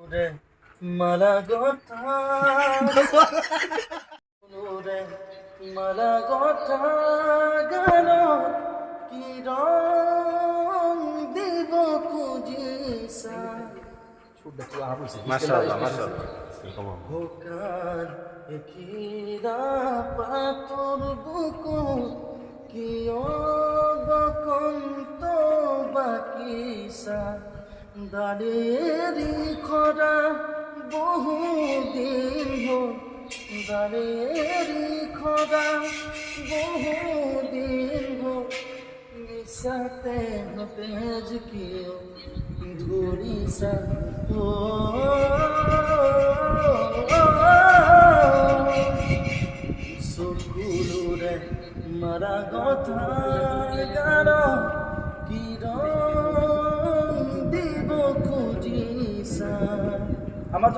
রে মালা গথা রে মালা গথা গান কি রং দিব খুঁজিসা মাশাআল্লাহ মাশাআল্লাহ হোকার একিরা পাতর বুকু কি অবকন্ত বাকিসা দাঁড়েরি খরা বহুদিন হোক দাঁড়েরি খরা বহুদিন হোক মিশাতে হতে কিও ধুরিসা ও সুকুলুরে মারা কথা গান কি রং দিব খুঁজিসা আমার